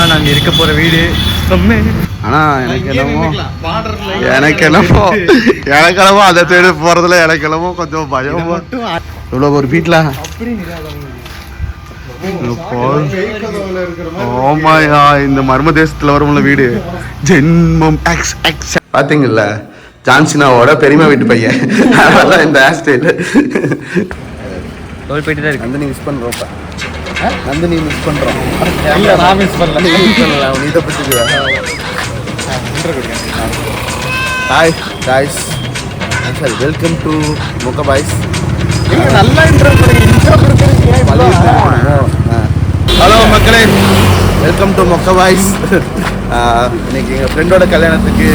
இதுதான் நாங்கள் இருக்க போகிற வீடு. ஆனால் எனக்கு என்னமோ அதை தேடி போகிறதுல எனக்கு என்னமோ கொஞ்சம் பயம். இவ்வளோ ஒரு வீட்டில் ஓமாயா இந்த மர்ம தேசத்தில் வரும்ல வீடு ஜென்மம் பார்த்தீங்கல்ல, ஜான்சினாவோட பெரியமா வீட்டு பையன். அதனால இந்த ஹேர் ஸ்டைல் போயிட்டு தான் இருக்கு. நந்தினி மிஸ் பண்ணுறோம். நந்தினி மிஸ் பண்ணுறோம். நான் மிஸ் பண்ணல. நீ இதை பற்றி hi guys, sorry, welcome to மொக்க பாய்ஸ். நல்லா ஹலோ மக்களே, வெல்கம் டு மொக்க பாய்ஸ். இன்னைக்கு எங்கள் ஃப்ரெண்டோட கல்யாணத்துக்கு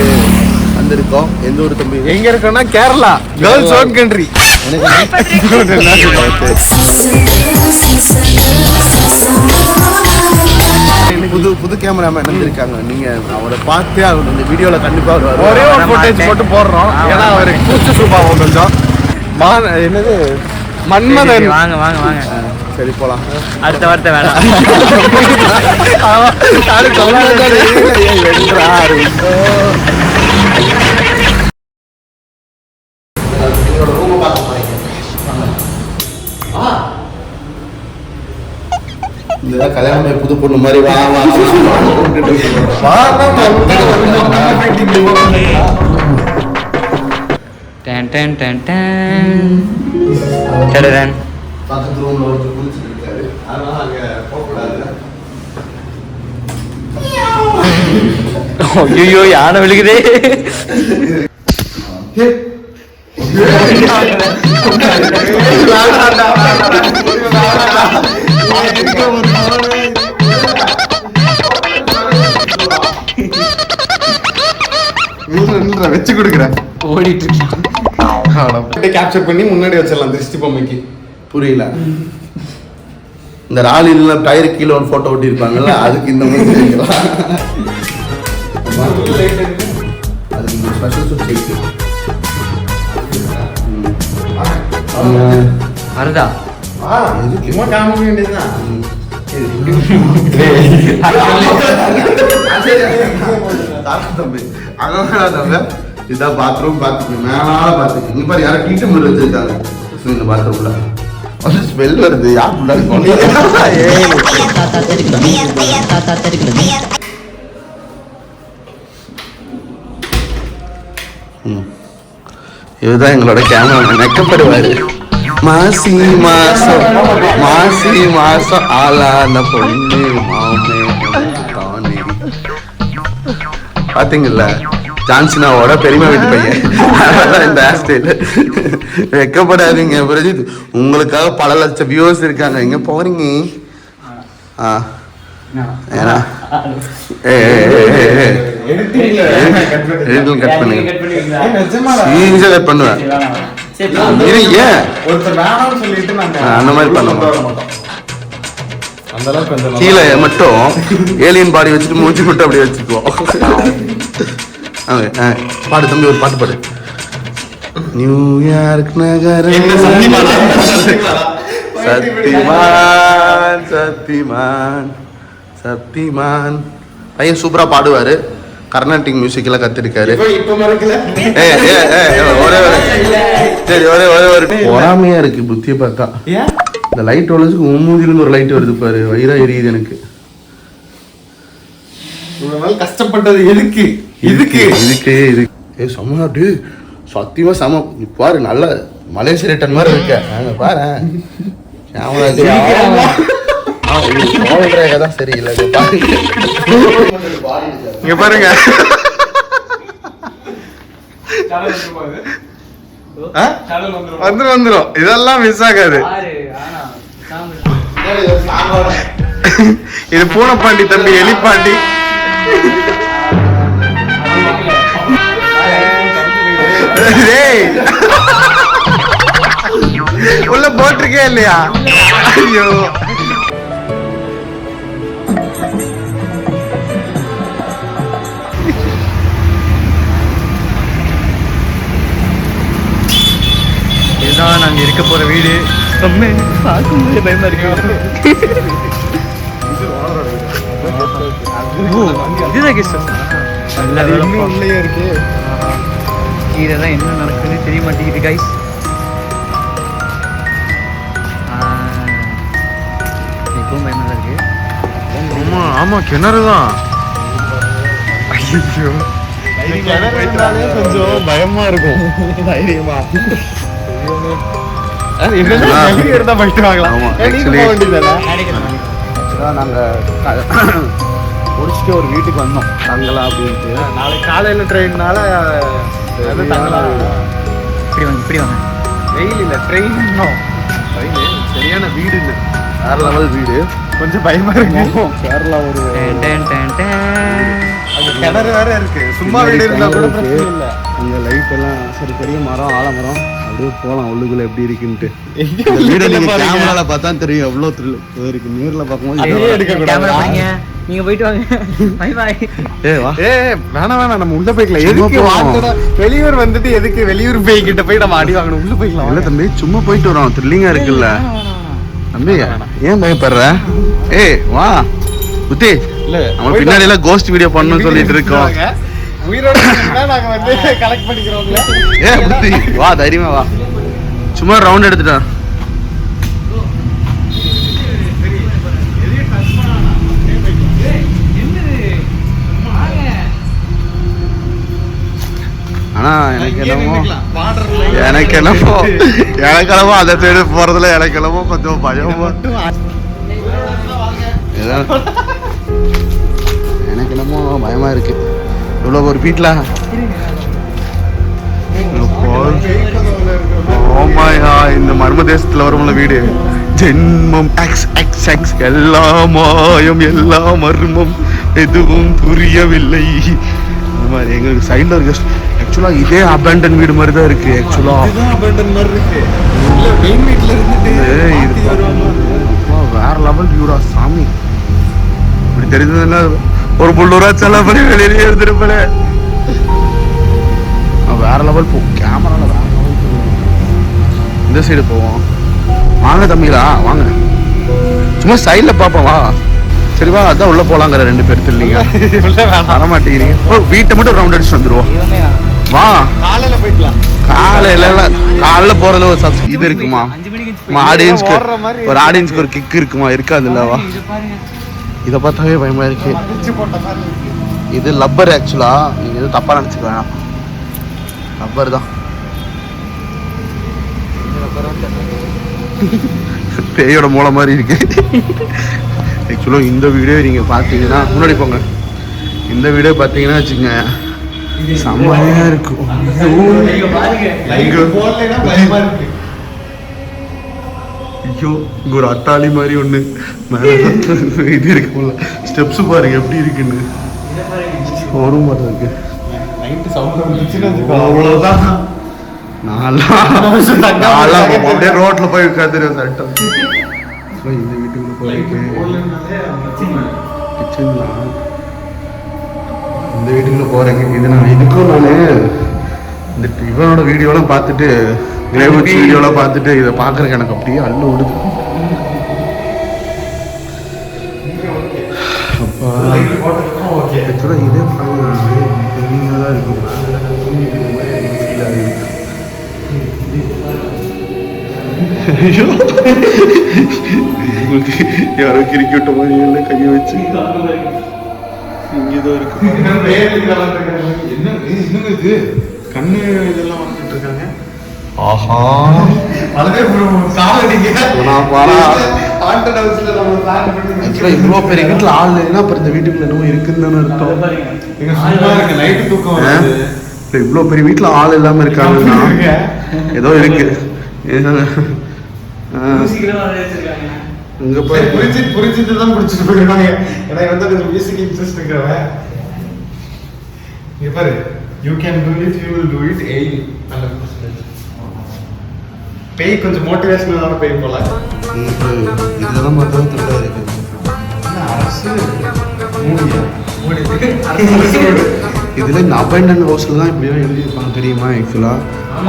வந்திருக்கோம். எந்த ஊர் தம்பி? எங்க இருக்கோம்னா கேரளா, கேர்ள்ஸ் ஓன் கண்ட்ரி. புது கேமராமேன் வந்திருக்காங்க. நீங்க அவரை பார்த்தே ஆகணும். இந்த வீடியோல கண்டிப்பா வருவார். ஒரே ஒரு ஃபுட்டேஜ் போட்டு போடுறோம். ஏன்னா அவருக்கு கூச்ச சுபாவம் கொஞ்சம். என்னது மன்மதன். வாங்க வாங்க வாங்க. சரி போலாம். அடுத்த வார்த்தை வேணாம். இதுதான் கல்யாணம் புது பொண்ணு மாதிரி வா பக்கத்து ரூம்ல ஒருத்தர் குளிச்சுட்டு இருக்காரு. அதனால அங்க போகக்கூடாது. ஐயோ யானை விழுகுதே. வச்சு கொடுக்குறேன். ஓடிட்டு கேப்சர் பண்ணி முன்னாடி வச்சிடலாம் திருஷ்டி பொம்மைக்கு. புரியல. இந்த ராலில டயர் கீழே ஒரு போட்டோ ஒட்டி இருப்பாங்கல்ல, அதுக்கு இந்த மாதிரி அதுக்கு ஸ்பெஷல் சுவிட்ச் வருதா? இதான் பாத்ரூம். பாத்ரூம் மேலால பாத்துக்கு இங்க பாரு, யாரும் டீச்சர் மாதிரி வச்சிருக்காங்க இந்த பாத்ரூம்ல. ஸ்மெல் வருது. யார் இதுதான் எங்களோட கேமரா. நெக்கப்படுவாரு. மாசி மாசம் மாசி மாசம் ஆளான பொண்ணு மாமே தானே. பாத்தீங்கல்ல, ஜான்சினாவோட பெரியமா வீட்டு பையன். அதனால இந்த ஹேர் ஸ்டைல். வெக்கப்படாதீங்க பிரஜித், உங்களுக்காக பல லட்சம் வியூவர்ஸ் இருக்காங்க. எங்க போறீங்க? ஏன்னா கட் பண்ணுங்க. கட் பண்ணுவேன். அந்த மாதிரி பண்ண கீழே மட்டும் ஏலியன் பாடி வச்சுட்டு மூச்சு மட்டும் அப்படியே வச்சுக்குவோம். பாடு தம்பி, ஒரு பாட்டு பாடு. நியூயார்க் நகரம் சத்திமான் சத்திமான் சத்திமான். பையன் சூப்பரா பாடுவாரு. கர்நாடிக் மியூசிக் எல்லாம் கத்துருக்காரு. சரி, ஒரே ஒரு பொறாமையா இருக்கு புத்தியை பார்த்தா. இந்த லைட் ஒழிச்சுக்கு மூஞ்சிலிருந்து ஒரு லைட் வருது பாரு, வயிறா எரியுது எனக்கு. கஷ்டப்பட்டது எதுக்கு? இதுக்கு இதுக்கு இதுக்கு சம சத்தியமா சம. பாரு, நல்ல மலேசிய ரிட்டன் மாதிரி இருக்க. நாங்க பாரு தான் சரியில்லை. இங்க பாருங்க, வந்துரும். இதெல்லாம் மிஸ் ஆகாது. இது பூனைப்பாண்டி தம்பி, எலிப்பாண்டி. உள்ள போட்டிருக்கே இல்லையா? ஐயோ, இதுதான் நாங்க இருக்க போற வீடு. பார்க்கும்போது பயமா இருக்கு. இதுதான் கெஸ்ட் உள்ளே இருக்கு. கீழே தான் என்ன நடக்குதுன்னு தெரிய மாட்டேங்குது கைஸ். இப்பவும் பயமா தான் இருக்கு. ஆமா ஆமா கிணறு தான். கொஞ்சம் பயமா இருக்கும். தைரியமா இருந்தா போயிட்டு வாங்கலாம். நாங்கள் முடிச்சுட்டு ஒரு வீட்டுக்கு வந்தோம் தங்கலாம் அப்படின்ட்டு. நாளைக்கு காலையில் ட்ரெயின்னால தங்கலாம். இப்படி வாங்க வெயில் இல்லை ட்ரெயின் இன்னும் ட்ரெயின் சரியான வீடு இல்லை. வேற லெவல் வீடு. கொஞ்சம் பயமா இருக்கு. கேரளா ஒரு அங்க கிணறு வேற இருக்கு. சும்மா வீடு இருந்தா கூட பிரச்சனை இல்லை. அங்க லைட் எல்லாம் சரி பெரிய மரம் ஆலமரம் அப்படியே போகலாம் உள்ளுக்குள்ள எப்படி இருக்குன்ட்டு. வீடு நீங்க கேமரால பார்த்தா தெரியும் எவ்வளவு த்ரில் இருக்கு. நேர்ல பார்க்கும்போது எடுக்க கூடாது. நீங்க போயிட்டு வாங்க. Bye bye. வேணாம் நம்ம உள்ள போய்க்கலாம். எதுக்கு வாங்கணும்? வெளியூர் வந்துட்டு எதுக்கு வெளியூர் போய் கிட்ட போய் நம்ம அடி வாங்கணும்? உள்ள போய்க்கலாம். இல்ல தம்பி சும்மா போயிட்டு வரோம். த்ரில்லிங்கா இருக்குல்ல தம்பி. ஏன் பயப்படுற? வா புத்தி. இல்ல நம்ம பின்னாடி எல்லாம் கோஸ்ட் வீடியோ பண்ணணும்னு சொல்லிட்டு இருக்கோம். உயிரோட நாங்க வந்து கலெக்ட் பண்ணிக்கிறோம். புத்தி வா தைரியமா வா. சும்மா ரவுண்ட் எடுத்துட்டா. ஆனா எனக்கு என்னமோ அதை தேடி போறதுல எனக்கு என்னமோ கொஞ்சம் பயம். எனக்கு என்னமோ பயமா இருக்கு. இவ்வளவு ஒரு வீட்டுல இந்த மர்ம தேசத்துல வரும்ல வீடு. ஜென்மம் எக்ஸ் எக்ஸ் எக்ஸ் எல்லா மாயம் எல்லா மர்மம் எதுவும் புரியவில்லை. இந்த மாதிரி எங்களுக்கு சைட்ல ஒரு கெஸ்ட். ஆக்சுவலா இதே அபேண்டன் வீடு மாதிரி தான் இருக்கு. ஆக்சுவலா வேற லெவல் வியூடா சாமி. இப்படி தெரிஞ்சதுன்னா ஒரு முள்ளூரா செலவு பண்ணி வெளியே எடுத்துருப்பேன். வேற லெவல் போ. கேமரால வேற லெவல். இந்த சைடு போவோம். வாங்க தம்பிங்களா வாங்க. சும்மா சைட்ல பாப்போம் வா. சரிவா அதான் உள்ள போலாங்கிற 2 பேர் இல்லைங்க. வர மாட்டேங்கிறீங்க. வீட்டை மட்டும் ரவுண்ட் அடிச்சு வந்துருவோம். வா காலையில போய்க்கலாம். காலையில போறது ஒரு இது இருக்குமா? ஆடியன்ஸ்க்கு ஒரு ஆடியன்ஸ்க்கு ஒரு கிக் இருக்குமா? இருக்காதுல்ல. வா இதை பார்த்தாவே பயமா இருக்கு. இது லப்பர். ஆக்சுவலா நீங்க எதுவும் தப்பா நினைச்சுக்க வேணாம். லப்பர் தான். பேயோட மூளை மாதிரி இருக்கு. ஆக்சுவலா இந்த வீடியோ நீங்க பாத்தீங்கன்னா முன்னாடி போங்க. இந்த வீடியோ பாத்தீங்கன்னா வச்சுக்கோங்க செம்மையா இருக்கும். ஐயோ இங்க ஒரு அட்டாளி மாதிரி ஒண்ணு மேல இது இருக்கு. ஸ்டெப்ஸ் பாருங்க எப்படி இருக்குன்னு. ஷோரூம் மாதிரி இருக்கு. அவ்வளவுதான். அப்படியே ரோட்ல போய் உட்காந்துருவேன் சட்டம். இந்த வீட்டுக்குள்ள போயிருக்கேன். கிச்சன்லாம் இந்த வீட்டுக்குள்ள போறேங்க. இது நான் இதுக்கும் நான் இந்த இவனோட வீடியோலாம் பார்த்துட்டு கிரேவட்ஸ் வீடியோலாம் பார்த்துட்டு இதை பார்க்கறதுக்கு எனக்கு அப்படியே அள்ளு விடுது. அப்பா ஆக்சுவலாக இதே தான் இருக்கும். உங்களுக்கு யாரோ கிரிக்கி விட்ட மாதிரி எல்லாம் கையை வச்சு இங்கேதான் இருக்கு. என்ன இது கண்ணு இதெல்லாம் வந்துட்டு இருக்காங்க. ஆஹா இவ்வளோ பெரிய வீட்டுல ஆள் இல்லைன்னா அப்புறம் இந்த வீட்டுக்குள்ள என்னமோ இருக்குன்னு தானே அர்த்தம். இவ்வளோ பெரிய வீட்டுல ஆள் இல்லாம இருக்காங்கன்னா ஏதோ இருக்கு. இங்க போய் புரிஞ்சுட்டு தான் பிடிச்சிட்டு போயிடுவாங்க. எனக்கு வந்து கொஞ்சம் மியூசிக் இன்ட்ரெஸ்ட் இருக்கிறவன். இங்க பாரு, you can do it, you will do it. 100%. பேய் கொஞ்சம் மோட்டிவேஷனலான பேய் போல. இதெல்லாம் மட்டும் தண்டா இருக்கு. அரசு மூடியா இதுல இந்த அபண்டன்ட் ஹவுஸ்ல தான் இப்படியோ எழுதியிருப்பாங்க தெரியுமா? ஆக்சுவலா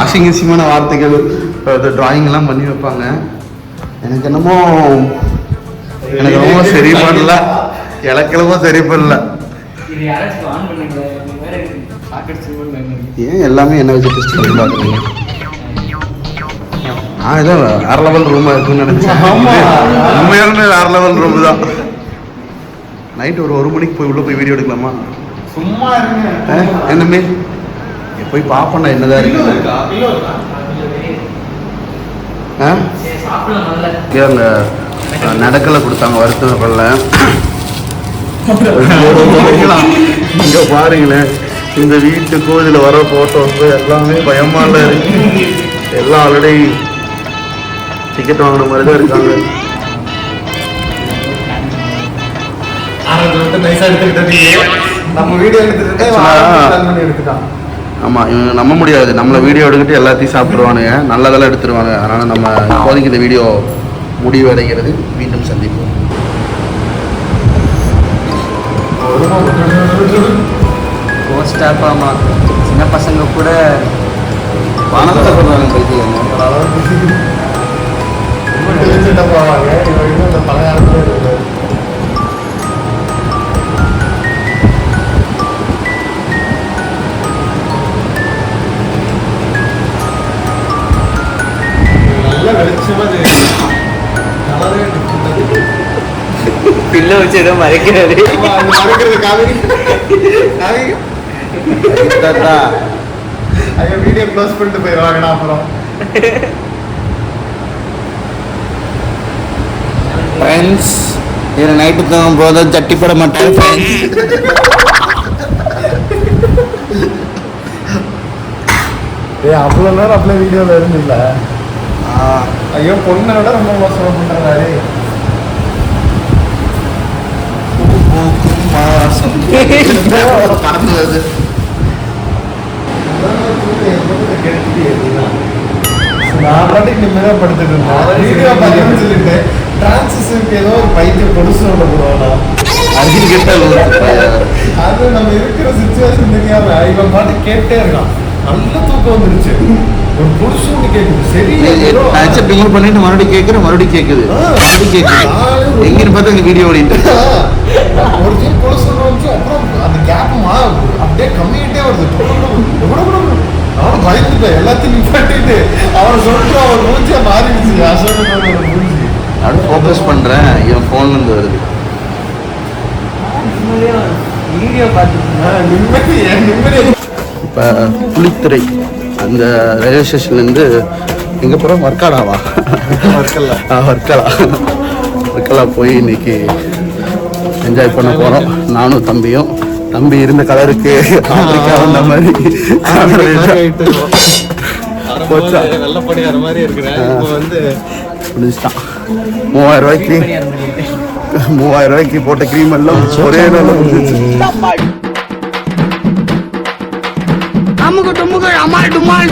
அசிங்கசியமான வார்த்தைகள் டிராயிங் எல்லாம் பண்ணி வைப்பாங்க. எனக்கு என்னமோ சரி பண்ணல. கிழக்கிழமா சரி பண்ணல. இது யாராச்சும் ஆன் பண்ணுங்க. வேற சாக்கெட் சிம்பிள் ஏன் எல்லாமே என்ன வச்சு டெஸ்ட் பண்ணி பார்க்குறீங்க? ஏதோ வேற லெவல் ரூமாக இருக்குன்னு நினைச்சேன். உண்மையாலுமே வேற லெவல் ரூம் தான். நைட் ஒரு மணிக்கு போய் உள்ள போய் வீடியோ எடுக்கலாமா? சும்மா இருங்க. என்னமே போய் பார்ப்பேன்டா என்னதான் இருக்கு. அங்கே நடக்கலை கொடுத்தாங்க வருத்தம் கொள்ள. இங்க பாருங்களேன், இந்த வீட்டு கோயிலில் வர போட்டோஸ் எல்லாமே பயமால இருக்கு. எல்லாம் ஆல்ரெடி டிக்கெட் வாங்கின மாதிரி தான் இருக்காங்க. நம்ம வீடியோ எடுத்துட்டான். ஆமாம், இவங்க நம்ப முடியாது. நம்மளை வீடியோ எடுத்துட்டு எல்லாத்தையும் சாப்பிடுவானுங்க, நல்லதெல்லாம் எடுத்துருவாங்க. அதனால் நம்ம இப்போதைக்கு இந்த வீடியோ முடிவடைகிறது. மீண்டும் சந்திப்போம். போஸ்ட் ஆப்பாமா சின்ன பசங்க கூட பணத்தை சொல்கிறாங்க பைத்தியம். போவாங்க. இந்த பலகாரத்துல இருக்கு. பில்ல வச்சு ஏதோ மறைக்கிறாரு. வீடியோ க்ளோஸ் பண்ணிட்டு போயிடுவாங்கண்ணா அப்புறம். ஃப்ரெண்ட்ஸ், இதில் நைட்டு தூங்கும் போது ஜட்டி போட மாட்டேன் ஃப்ரெண்ட்ஸ். அவ்வளோ நேரம் அப்படியே வீடியோவில் இருந்தில்ல. ஐயோ, பொண்ணை விட ரொம்ப மோசமாக பண்ணுறாரு. பறந்து வருது. நான் பாட்டுக்கு நிம்மதியாக படுத்துட்டு இருந்தேன். வீடியோ பார்த்தீங்கன்னு சொல்லிட்டு டிரான்சிஷனுக்கு ஏதோ ஒரு பைத்தியம் பொடுசு ஒன்று போடுவானா. அது நம்ம இருக்கிற சிச்சுவேஷன் தெரியாம இவன் பாட்டு கேட்டே இருக்கான். நல்ல தூக்கம் வந்துருச்சு. ஒரு புதுசு ஒன்று கேட்குது. சரி, ரிமூவ் பண்ணிட்டு மறுபடியும் கேட்குறேன், மறுபடியும் கேட்குது. எங்கன்னு பார்த்தா இந்த வீடியோ ஓடிட்டு ஒரு சீன் புதுசு வந்துச்சு. அப்புறம் அந்த கேப் அப்படியே கம்மிக்கிட்டே வருது. அவன் பயந்துட்டேன். எல்லாத்தையும் நிப்பாட்டிட்டு அவனை சொல்லிட்டு அவன் மூஞ்சியா மாறிடுச்சு. அசோகனோட மூஞ்சி அப்படி ஃபோக்கஸ் பண்ணுறேன். இவன் ஃபோன்லேருந்து வருது. வீடியோ பார்த்துட்டு நிம்மதி. இப்போ புளித்துறை அந்த ரயில்வே ஸ்டேஷன்லேருந்து எங்கே போகிறோம்? வர்க்காலாவா? வர்க்கலா போய் இன்னைக்கு என்ஜாய் பண்ண போகிறோம். நானும் தம்பியும். தம்பி இருந்த கலருக்கு ஆப்பிரிக்கா வந்த மாதிரி போச்சா? வெள்ளப்படியார மாதிரி இருக்கிறேன். இப்போ வந்து முடிஞ்சிட்டான். 3000 ரூபாய்க்கு போட்ட க்ரீம் எல்லாம் ஒரே நாள் முடிஞ்சிச்சு. அமுக டுமுக அமால் டுமால்